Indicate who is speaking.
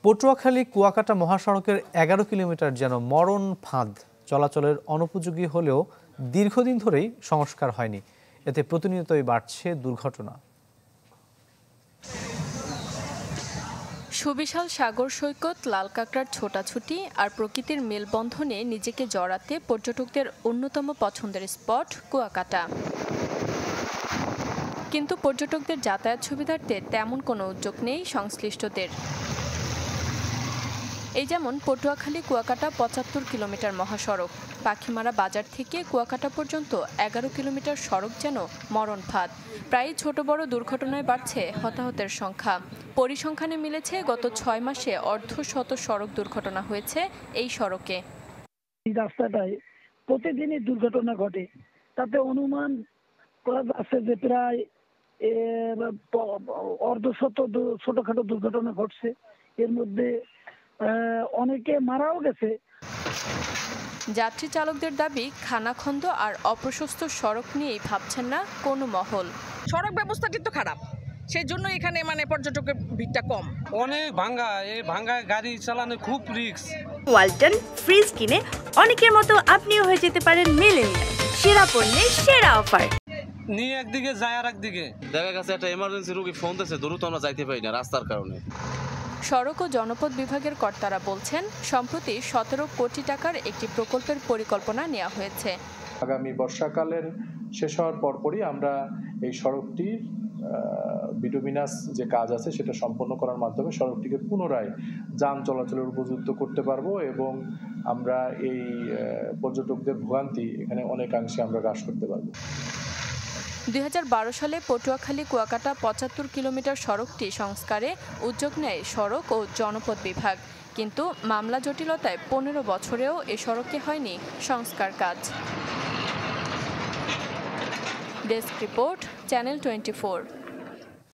Speaker 1: পটুয়াখালী কুয়াকাটা মহাসড়কের ১১ কিলোমিটার যেন মরণ ফাঁদ। চলাচলের অনুপযোগী হলেও দীর্ঘদিন ধরেই সংস্কার হয়নি। এতে প্রতিনিয়তই বাড়ছে দুর্ঘটনা।
Speaker 2: সুবিশাল সাগর সৈকত, লাল কাঁকড়ার ছোটাছুটি আর প্রকৃতির মেলবন্ধনে নিজেকে জড়াতে পর্যটকদের অন্যতম পছন্দের স্পট কুয়াকাটা। কিন্তু পর্যটকদের যাতায়াত সুবিধার্থে তেমন কোনো উদ্যোগ নেই সংশ্লিষ্টদের। এই যেমন পটুয়াখালী কুয়াকাটা ৭৫ কিলোমিটার মহাসড়ক। পাখিমারা বাজার থেকে কুয়াকাটা পর্যন্ত ১১ কিলোমিটার সড়ক যেন মরণ ফাঁদ। প্রায় ছোট বড় দুর্ঘটনায় বাড়ছে হতাহতের সংখ্যা। পরিসংখ্যানে মিলেছে গত ৬ মাসে অর্ধশত সড়ক দুর্ঘটনা হয়েছে এই সড়কে।
Speaker 3: এই রাস্তাটায় প্রতিদিনই দুর্ঘটনা ঘটে, তাতে অনুমান করা যাচ্ছে যে প্রায় অর্ধশত ছোটখাটো দুর্ঘটনা ঘটছে। এর মধ্যে অনেকে মারাও গেছে।
Speaker 2: যাত্রী চালকদের দাবি, খানাখন্দ আর অপ্রশস্ত সড়ক নিয়েই ভাবছেন না কোনো মহল।
Speaker 4: সড়ক ব্যবস্থাটি তো খারাপ, সেই জন্য এখানে পর্যটকের ভিড়টা কম।
Speaker 5: অনেক ভাঙা, এই ভাঙা গাড়ি চালানো খুব রিস্ক।
Speaker 6: ওয়ালটন ফ্রিজ কিনে অনেকের মতো আপনিও হয়ে যেতে পারেন মিলেনিয়াল। সেরা পণ্যের সেরা অফার
Speaker 5: নিয়ে একদিকে যায় আর একদিকে
Speaker 7: দেখা গেছে একটা এমার্জেন্সি রোগী ফোন দিয়েছে, দ্রুত আমরা যাইতে পারি না রাস্তার কারণে।
Speaker 2: সড়ক ও জনপথ বিভাগের কর্তারা বলছেন, সম্প্রতি ১৭ কোটি টাকার একটি প্রকল্পের পরিকল্পনা নেওয়া হয়েছে।
Speaker 8: আগামী বর্ষাকালের শেষ হওয়ার পরপরই আমরা এই সড়কটির বিটুমিনাস যে কাজ আছে সেটা সম্পন্ন করার মাধ্যমে সড়কটিকে পুনরায় যান চলাচলের উপযুক্ত করতে পারবো এবং আমরা এই পর্যটকদের ভোগান্তি এখানে অনেকাংশে আমরা হ্রাস করতে পারবো।
Speaker 2: ২০১২ সালে পটুয়াখালী কুয়াকাটা ৭৫ কিলোমিটার সড়কটি সংস্কারে উদ্যোগ নেয় সড়ক ও জনপথ বিভাগ। কিন্তু মামলা জটিলতায় ১৫ বছরেও এ সড়কে হয়নি সংস্কার কাজ। Desk report, channel 24।